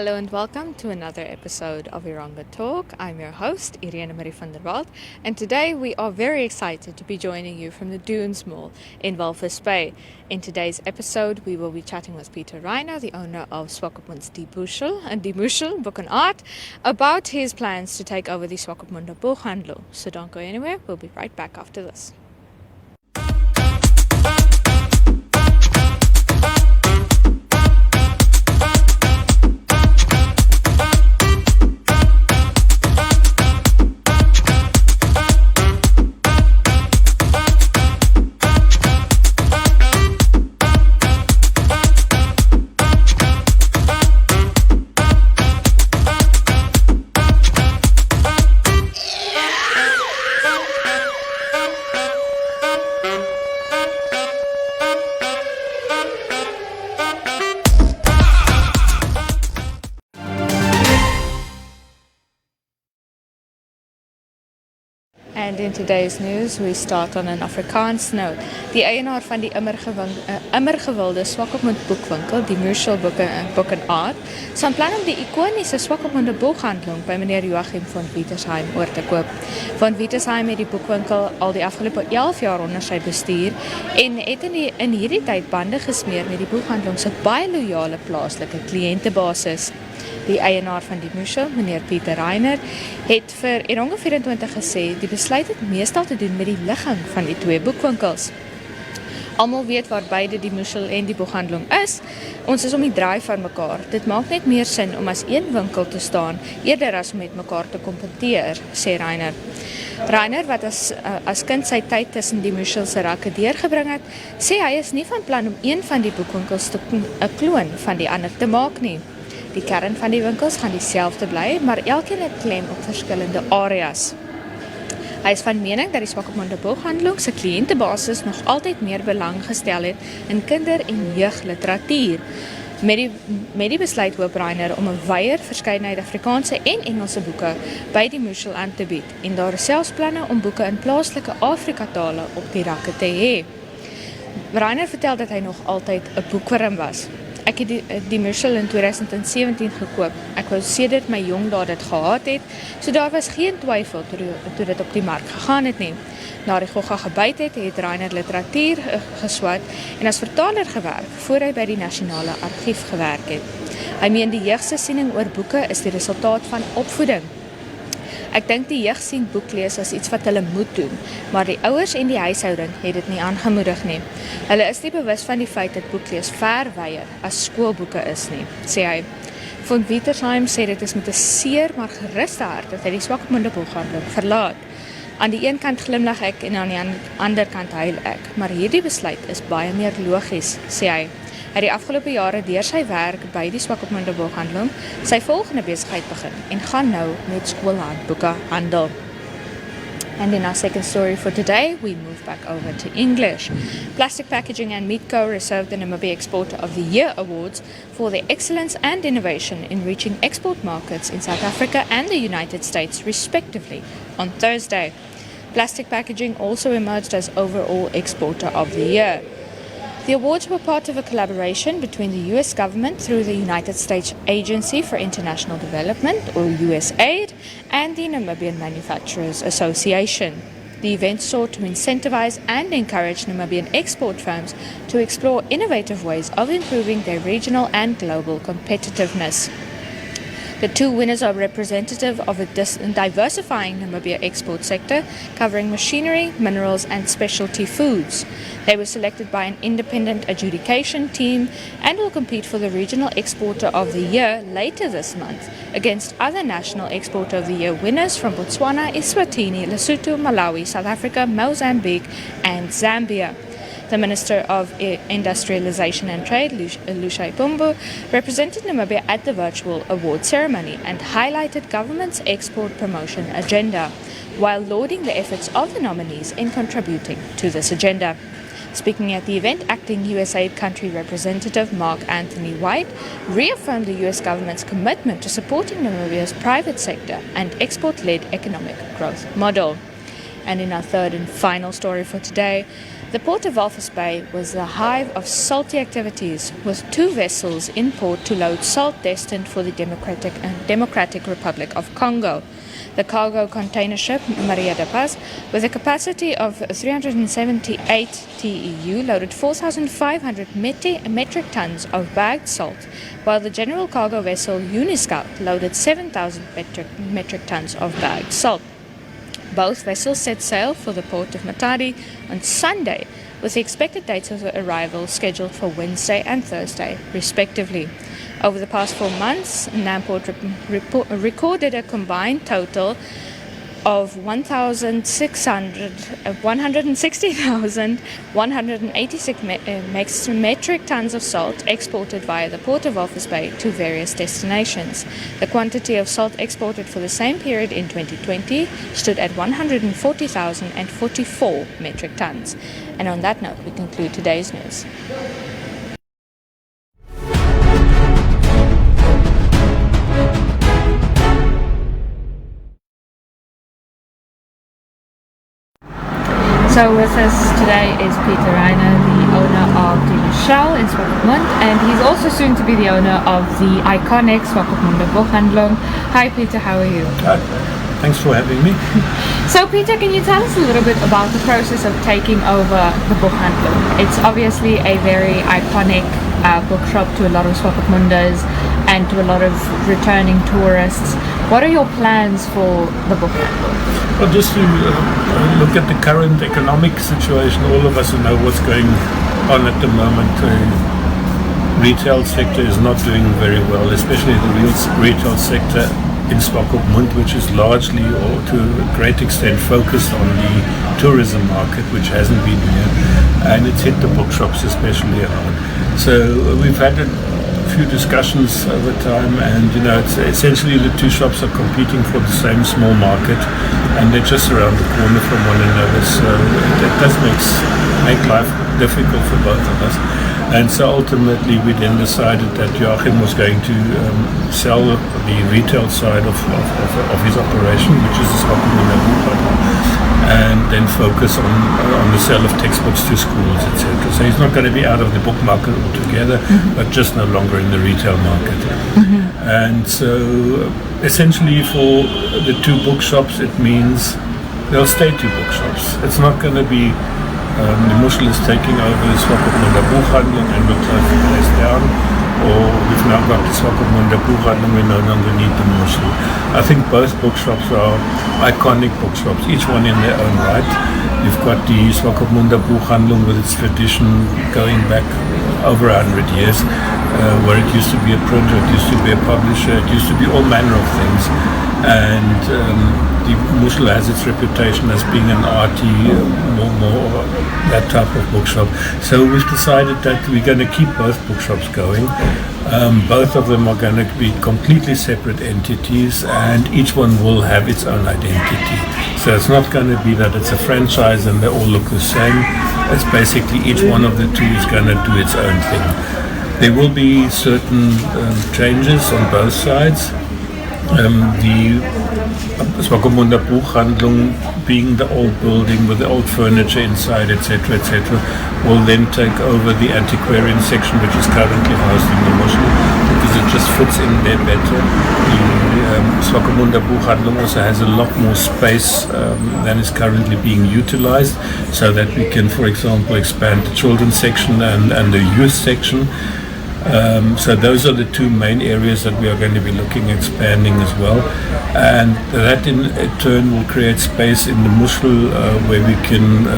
Hello and welcome to another episode of Erongo Talk. I'm your host, Reiner, and today we are very excited to be joining you from the Dunes Mall in Walvis Bay. In today's episode, we will be chatting with Peter Reiner, the owner of Swakopmund Muschel Book and Art, about his plans to take over the Swakopmunder Buchhandlung. So don't go anywhere, we'll be right back after this. And in today's news, we start on an Afrikaans note. Die eienaar van die immer gewilde Swakopmund boekwinkel, die Muschel Book and Art, is plan om die ikoniese Swakopmunder Buchhandlung by meneer Joachim van Wietersheim oor te koop. Van Wietersheim het die boekwinkel al die afgelope 11 jaar onder sy bestuur en het in hierdie tyd bande gesmeer met die boekhandlung se baie loyale plaaslike kliëntebasis. Die eienaar van die Muschel, meneer Peter Reiner, het vir Erongo 24 gesê die besluit het meestal te doen met die ligging van die twee boekwinkels. Almal weet waar beide die Muschel en die boekhandlung is. Ons is om die draai van mekaar. Dit maak net meer sin om as een winkel te staan, eerder as om met mekaar te kompeteer, sê Reiner. Reiner, wat as kind sy tyd tussen die Muschel se rakke deurgebring het, sê hy is nie van plan om een van die boekwinkels 'n kloon van die ander te maak nie. Die kern van die winkels gaan dieselfde bly, maar elkeen het klem op verskillende areas. Hy is van mening dat die Swakopmunder Buchhandlung se kliëntebasis nog altyd meer belang gestel het in kinder- en jeugliteratuur. Met die besluit hoop Reiner om 'n wyeer verskeidenheid Afrikaanse en Engelse boeke by die Muschel aan te bied en daar is selfs planne om boeke in plaaslike Afrika-tale op die rakke te hê. Reiner vertel dat hy nog altyd 'n boekwurm was. Ek het die Muschel in 2017 gekoop. Ek wou sedert my jong dae dit gehad het, so daar was geen twyfel toe dit op die mark gegaan het nie. Na die gogga gebyt het Reiner literatuur geswat en as vertaler gewerk voor hy by die Nasionale Argief gewerk het. Hy meen die jeug se siening oor boeke is die resultaat van opvoeding. Ek dink die jeug sien boeklees as iets wat hulle moet doen, maar die ouers en die huishouding het dit nie aangemoedig nie. Hulle is nie bewus van die feit dat boeklees ver wyer as skoolboeke is nie, sê hy. Van Wietersheim sê dit is met 'n seer maar geruste hart dat hy die Swakopmunder Buchhandlung verlaat. Aan die een kant glimlag ek en aan die ander kant huil ek, maar hierdie besluit is baie meer logies, sê hy. Hy het die afgelope jare deur sy werk by die Swakopmunder Buchhandlung sy volgende besigheid begin en gaan nou met skoolhandboeke handel. And in our second story for today, we move back over to English. Plastic Packaging and Meat Co. received the Namibia Exporter of the Year awards for their excellence and innovation in reaching export markets in South Africa and the United States, respectively, on Thursday. Plastic Packaging also emerged as Overall Exporter of the Year. The awards were part of a collaboration between the US government through the United States Agency for International Development, or USAID, and the Namibian Manufacturers Association. The event sought to incentivize and encourage Namibian export firms to explore innovative ways of improving their regional and global competitiveness. The two winners are representative of a diversifying Namibia export sector, covering machinery, minerals, and specialty foods. They were selected by an independent adjudication team and will compete for the Regional Exporter of the Year later this month against other National Exporter of the Year winners from Botswana, Eswatini, Lesotho, Malawi, South Africa, Mozambique, and Zambia. The Minister of Industrialization and Trade, Swakopmund, represented Namibia at the virtual award ceremony and highlighted government's export promotion agenda, while lauding the efforts of the nominees in contributing to this agenda. Speaking at the event, acting USAID country representative Mark Anthony White reaffirmed the US government's commitment to supporting Namibia's private sector and export-led economic growth model. And in our third and final story for today, The port of Walvis Bay was the hive of salty activities, with 2 vessels in port to load salt destined for the Democratic Republic of Congo. The cargo container ship Maria de Paz, with a capacity of 378 TEU, loaded 4,500 metric tons of bagged salt, while the general cargo vessel Uniscout loaded 7,000 metric tons of bagged salt. Both vessels set sail for the port of Matadi on Sunday, with the expected dates of arrival scheduled for Wednesday and Thursday, respectively. Over the past 4 months, Namport recorded a combined total of 160,186 metric tons of salt exported via the port of Walvis Bay to various destinations. The quantity of salt exported for the same period in 2020 stood at 140,044 metric tons. And on that note, we conclude today's news. So with us today is Peter Reiner, the owner of the Muschel in Swakopmund, and he's also soon to be the owner of the iconic Swakopmunder Buchhandlung. Hi Peter, how are you? Hi. Thanks for having me. So Peter, can you tell us a little bit about the process of taking over the Buchhandlung? It's obviously a very iconic bookshop to a lot of Swakopmunders and to a lot of returning tourists. What are your plans for the Buchhandlung? Well, just to look at the current economic situation, all of us know what's going on at the moment. The retail sector is not doing very well, especially the retail sector in Swakopmund, which is largely or to a great extent focused on the tourism market, which hasn't been here, and it's hit the bookshops especially hard. So we've had a few discussions over time, and it's essentially the 2 shops are competing for the same small market, and they're just around the corner from one another, so it does make life difficult for both of us. And so ultimately we then decided that Joachim was going to sell the retail side of his operation, which is the Swakopmunder Buchhandlung, and then focus on the sale of textbooks to schools, etc. So he's not going to be out of the book market altogether, but just no longer in the retail market. And so essentially for the 2 bookshops, it means they'll stay 2 bookshops. It's not going to be the Muschel is taking over the Swakopmunder Buchhandlung and will close the place down, or we've now got the Swakopmunder Buchhandlung, we no longer need the Muschel. I think both bookshops are iconic bookshops, each one in their own right. You've got the Swakopmunder Buchhandlung with its tradition going back over 100 years, where it used to be a printer, it used to be a publisher, it used to be all manner of things. And the Muschel has its reputation as being an arty, more that type of bookshop. So we've decided that we're going to keep both bookshops going. Both of them are going to be completely separate entities, and each one will have its own identity. So it's not going to be that it's a franchise and they all look the same. It's basically each one of the 2 is going to do its own thing. There will be certain changes on both sides. The Swakopmunder Buchhandlung, being the old building with the old furniture inside, etc., will then take over the antiquarian section, which is currently housed in the Muschel, because it just fits in there better. The Swakopmunder Buchhandlung also has a lot more space than is currently being utilized, so that we can, for example, expand the children's section and the youth section. So those are the 2 main areas that we are going to be looking at expanding as well, and that in turn will create space in the Muschel where we can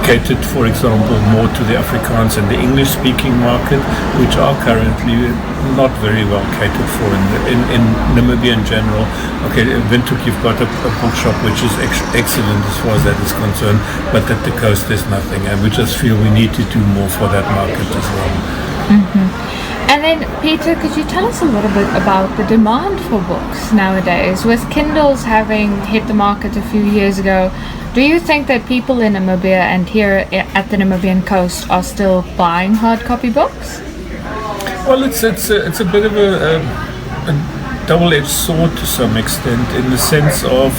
cater, for example, more to the Afrikaans and the English-speaking market, which are currently not very well catered for in Namibia in general. Okay, in Windhoek you've got a bookshop which is excellent as far as that is concerned, but at the coast there's nothing, and we just feel we need to do more for that market as well. And then, Peter, could you tell us a little bit about the demand for books nowadays? With Kindles having hit the market a few years ago, do you think that people in Namibia and here at the Namibian coast are still buying hard copy books? Well, it's a bit of a double-edged sword to some extent, in the sense of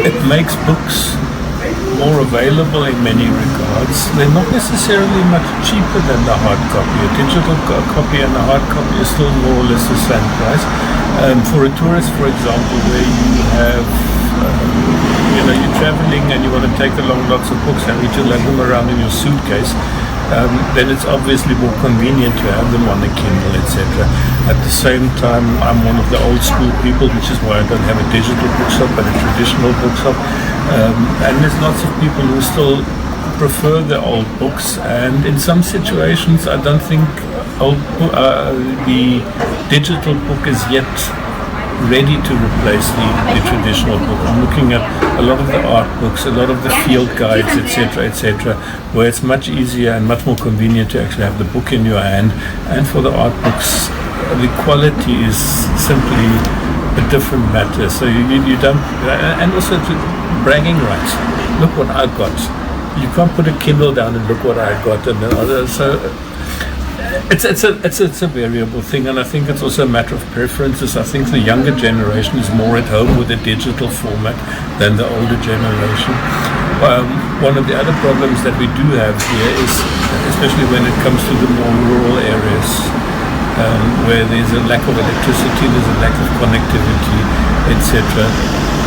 it makes books more available in many regards. They're not necessarily much cheaper than the hard copy. A digital copy and a hard copy is still more or less the same price. For a tourist, for example, where you have, you're traveling and you want to take along lots of books and need to lug them around in your suitcase, then it's obviously more convenient to have them on a Kindle, etc. At the same time, I'm one of the old school people, which is why I don't have a digital bookshop but a traditional bookshop. And there's lots of people who still prefer the old books, and in some situations I don't think the digital book is yet ready to replace the traditional book. I'm looking at a lot of the art books, a lot of the field guides, etc., where it's much easier and much more convenient to actually have the book in your hand. And for the art books, the quality is simply a different matter. So you don't, and also to bragging rights. Look what I got. You can't put a Kindle down and look what I got, and so. It's a variable thing, and I think it's also a matter of preferences. I think the younger generation is more at home with the digital format than the older generation. One of the other problems that we do have here is, especially when it comes to the more rural areas, where there's a lack of electricity, there's a lack of connectivity, etc.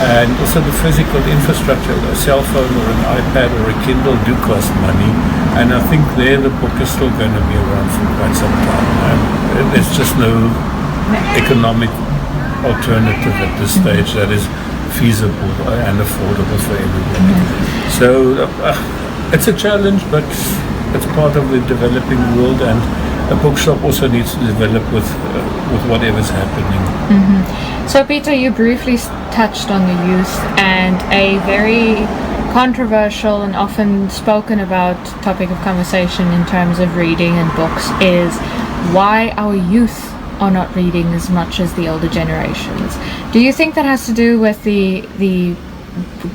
And also the physical infrastructure, a cell phone or an iPad or a Kindle do cost money, and I think there the book is still going to be around for quite some time. And there's just no economic alternative at this stage that is feasible and affordable for everybody. So it's a challenge, but it's part of the developing world, and a bookshop also needs to develop with whatever's happening. So Peter, you briefly touched on the youth, and a very controversial and often spoken about topic of conversation in terms of reading and books is why our youth are not reading as much as the older generations. Do you think that has to do with the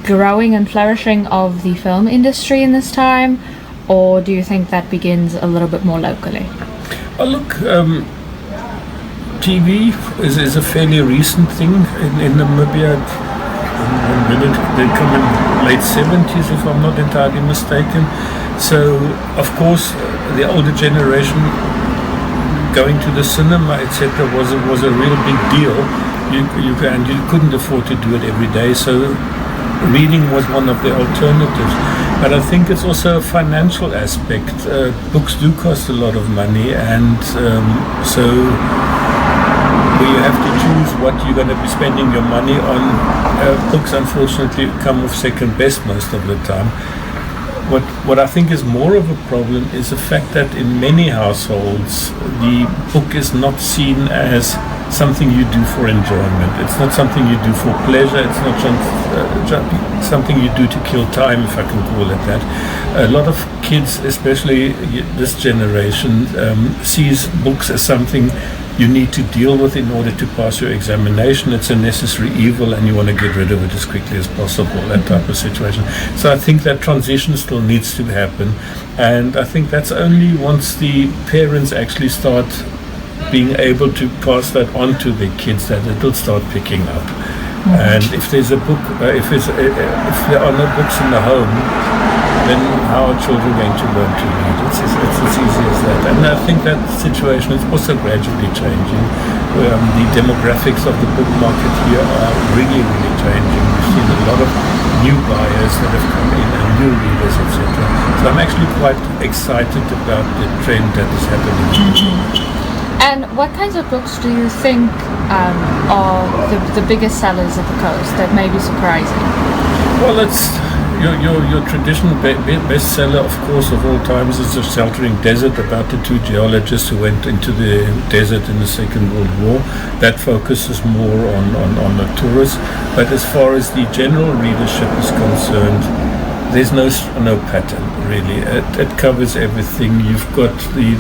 growing and flourishing of the film industry in this time, or do you think that begins a little bit more locally? Well, look, TV is a fairly recent thing in Namibia. They come in late 70s, if I'm not entirely mistaken. So, of course, the older generation going to the cinema, etc., was a real big deal. You couldn't afford to do it every day. So, reading was one of the alternatives. But I think it's also a financial aspect. Books do cost a lot of money, and so you have to choose what you're going to be spending your money on. Books, unfortunately, come off second best most of the time. What I think is more of a problem is the fact that in many households, the book is not seen as something you do for enjoyment. It's not something you do for pleasure. It's not something you do to kill time, if I can call it that. A lot of kids, especially this generation, sees books as something you need to deal with in order to pass your examination. It's a necessary evil and you want to get rid of it as quickly as possible, that type of situation. So I think that transition still needs to happen, and I think that's only once the parents actually start being able to pass that on to their kids that it'll start picking up. And if there's a book, if there are no books in the home, then how are children going to learn to read? It's as easy as that. And I think that situation is also gradually changing. The demographics of the book market here are really, really changing. We've seen a lot of new buyers that have come in and new readers, etc. So I'm actually quite excited about the trend that is happening. And what kinds of books do you think are the biggest sellers at the coast that may be surprising? Well, it's your traditional bestseller, of course, of all times is The Sheltering Desert, about the two geologists who went into the desert in the Second World War. That focuses more on the tourists. But as far as the general readership is concerned, there's no pattern, really. It covers everything. You've got the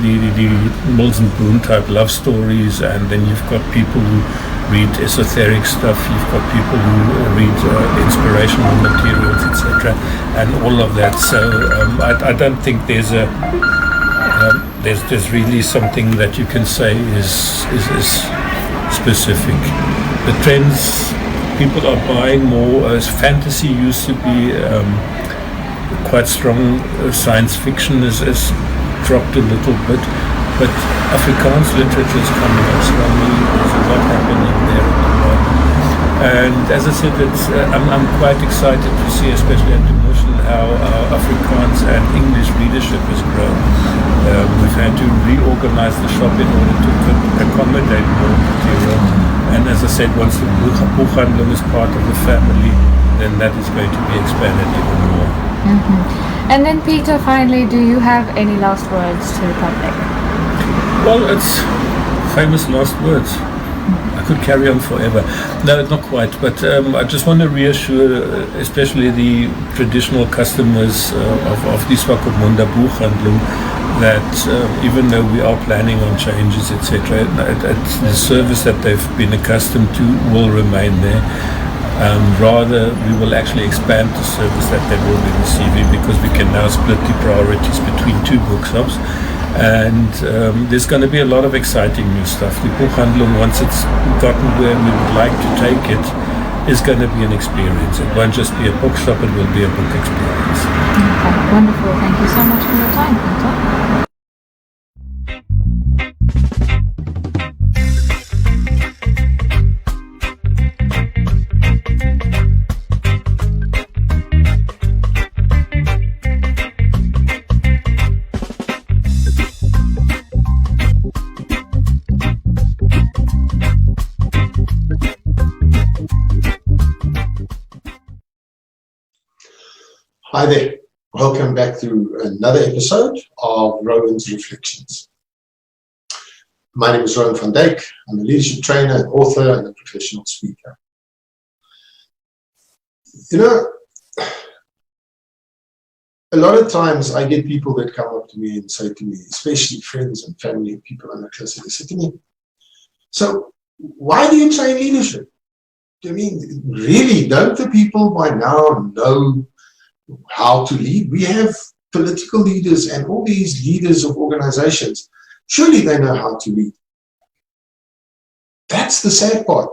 Mills and Boon type love stories, and then you've got people who read esoteric stuff. You've got people who read inspirational materials, etc., and all of that. So I don't think there's really something that you can say is specific. The trends, people are buying more. As fantasy used to be quite strong science fiction has dropped a little bit, but Afrikaans literature is coming up strongly. There's a lot happening there at the moment. And as I said, I'm quite excited to see, especially at the Muschel, how Afrikaans and English readership has grown. We've had to reorganize the shop in order to accommodate more material. And as I said, once the Buchhandlung is part of the family, then that is going to be expanded even more. Mm-hmm. And then Peter, finally, do you have any last words to the public? Well, it's famous last words. I could carry on forever. No, not quite, but I just want to reassure, especially the traditional customers of the Swakopmunder Buchhandlung, that even though we are planning on changes, etc., the service that they've been accustomed to will remain there. Rather, we will actually expand the service that they will be receiving, because we can now split the priorities between two bookshops. And there's going to be a lot of exciting new stuff. The Buchhandlung, once it's gotten where we would like to take it, is going to be an experience. It won't just be a bookshop, it will be a book experience. Okay, wonderful. Thank you so much for your time, Peter. Hi there, welcome back to another episode of Rowan's Reflections. My name is Rowan van Dijk. I'm a leadership trainer, an author, and a professional speaker. You know, a lot of times I get people that come up to me and say to me, especially friends and family and people I'm close to, they say to me, so why do you train leadership? I mean, really, don't the people by now know how to lead? We have political leaders and all these leaders of organizations. Surely they know how to lead. That's the sad part,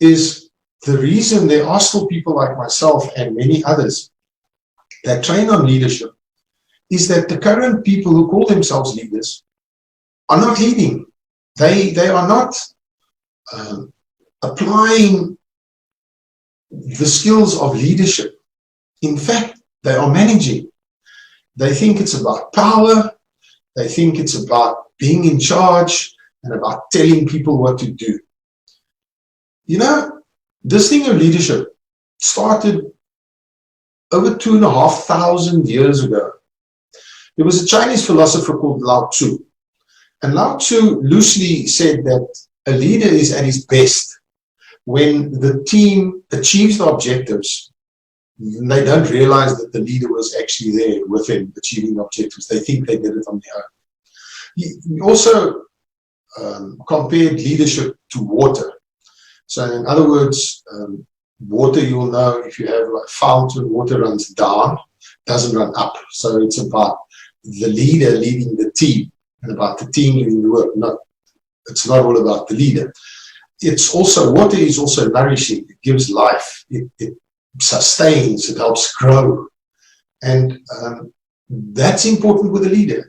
is the reason there are still people like myself and many others that train on leadership is that the current people who call themselves leaders are not leading. They are not applying the skills of leadership. In fact, they are managing. They think it's about power. They think it's about being in charge and about telling people what to do. You know, this thing of leadership started over 2,500 years ago. There was a Chinese philosopher called Lao Tzu. And Lao Tzu loosely said that a leader is at his best when the team achieves the objectives. They don't realize that the leader was actually there with them achieving objectives. They think they did it on their own. He also compared leadership to water. So in other words, water, you will know, if you have like fountain, water runs down, doesn't run up. So it's about the leader leading the team and about the team doing the work. It's not all about the leader. It's also, water is also nourishing. It gives life. It sustains, it helps grow. And that's important with a leader.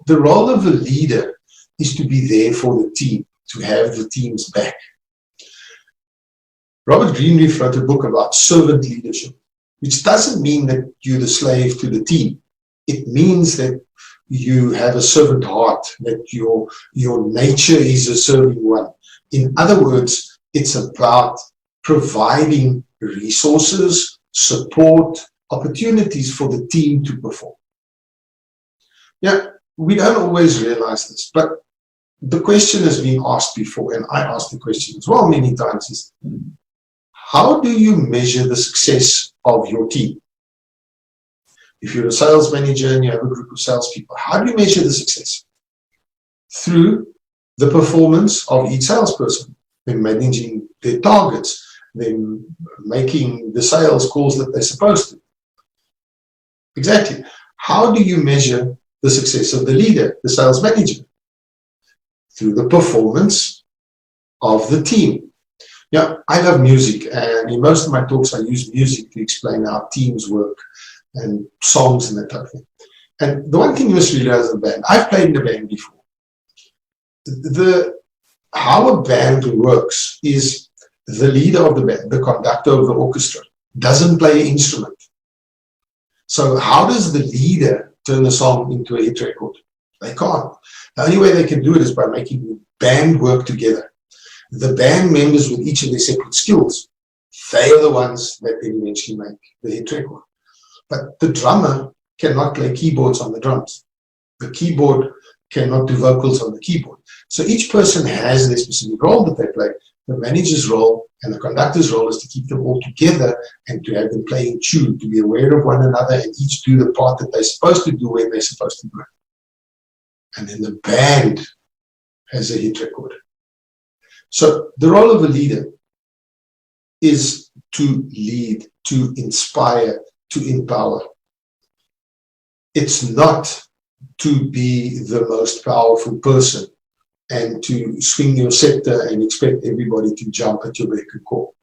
The role of a leader is to be there for the team, to have the team's back. Robert Greenleaf wrote a book about servant leadership, which doesn't mean that you're the slave to the team. It means that you have a servant heart, that your nature is a serving one. In other words, it's about providing resources, support, opportunities for the team to perform. Yeah, we don't always realize this, but the question has been asked before, and I asked the question as well many times, is how do you measure the success of your team? If you're a sales manager and you have a group of salespeople, how do you measure the success? Through the performance of each salesperson, them managing their targets, them making the sales calls that they're supposed to. Exactly. How do you measure the success of the leader, the sales manager? Through the performance of the team. Yeah, I love music, and in most of my talks I use music to explain how teams work. and songs and that type of thing. And the one thing you must realize in a band, I've played in a band before. How a band works is the leader of the band, the conductor of the orchestra, doesn't play an instrument. So how does the leader turn the song into a hit record? They can't. The only way they can do it is by making the band work together. The band members with each of their separate skills, they are the ones that then eventually make the hit record. But the drummer cannot play keyboards on the drums. The keyboard cannot do vocals on the keyboard. So each person has their specific role that they play. The manager's role and the conductor's role is to keep them all together and to have them play in tune, to be aware of one another and each do the part that they're supposed to do when they're supposed to do it. And then the band has a hit record. So the role of a leader is to lead, to inspire, to empower. It's not to be the most powerful person and to swing your scepter and expect everybody to jump at your beck and call.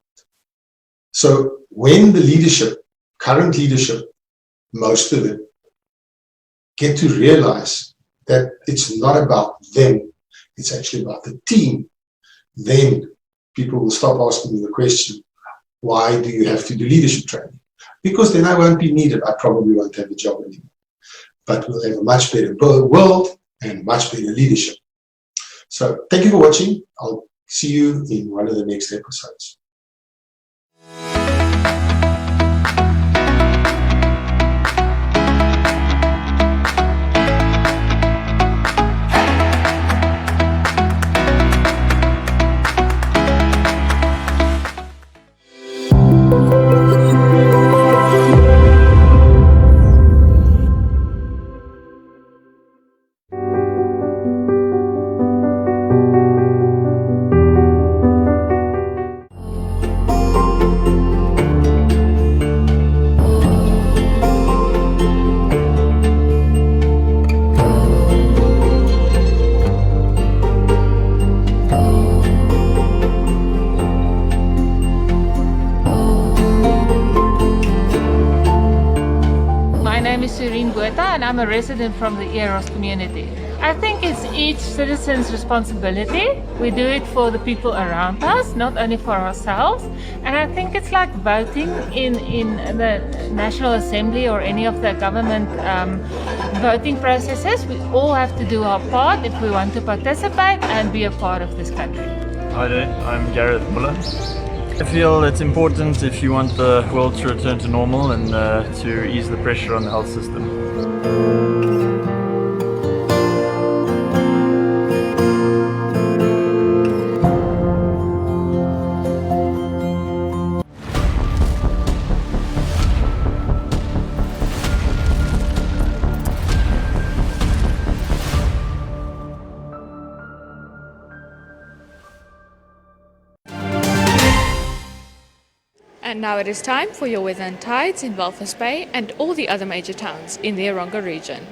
So when the leadership, current leadership, most of them, get to realize that it's not about them, it's actually about the team, then people will stop asking me the question, why do you have to do leadership training? Because then I won't be needed. I probably won't have a job anymore. But we'll have a much better world and much better leadership. So thank you for watching. I'll see you in one of the next episodes. And I'm a resident from the Eros community. I think it's each citizen's responsibility. We do it for the people around us, not only for ourselves. And I think it's like voting in the National Assembly or any of the government voting processes. We all have to do our part if we want to participate and be a part of this country. Hi there, I'm Gareth Muller. I feel it's important if you want the world to return to normal and to ease the pressure on the health system. And now it is time for your weather and tides in Walvis Bay and all the other major towns in the Erongo region.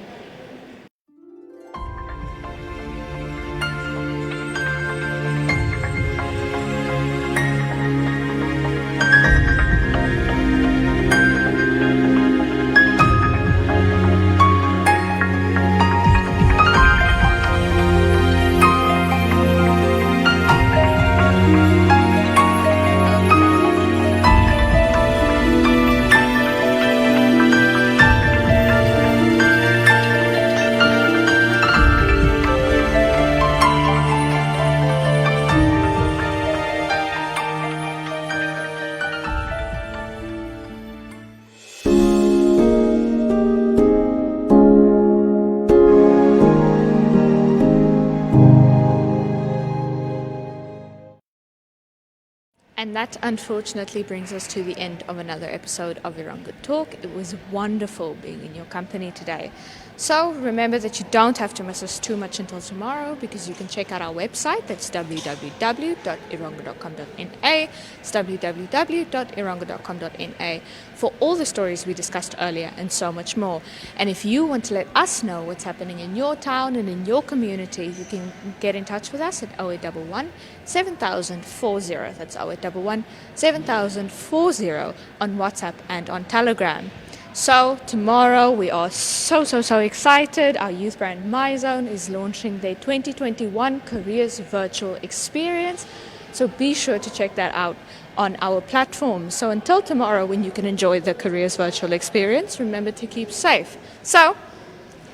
And that unfortunately brings us to the end of another episode of Erongo Talk. It was wonderful being in your company today. So remember that you don't have to miss us too much until tomorrow, because you can check out our website. That's www.erongo.com.na. It's www.erongo.com.na for all the stories we discussed earlier and so much more. And if you want to let us know what's happening in your town and in your community, you can get in touch with us at 0811 7040. That's 0811 7040 on WhatsApp and on Telegram. So tomorrow we are so excited. Our youth brand MyZone is launching their 2021 Careers Virtual Experience. So be sure to check that out on our platform. So until tomorrow, when you can enjoy the Careers Virtual Experience, remember to keep safe. So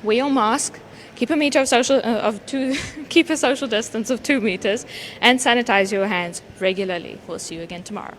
wear your mask, keep a meter of keep a social distance of 2 meters, and sanitize your hands regularly. We'll see you again tomorrow.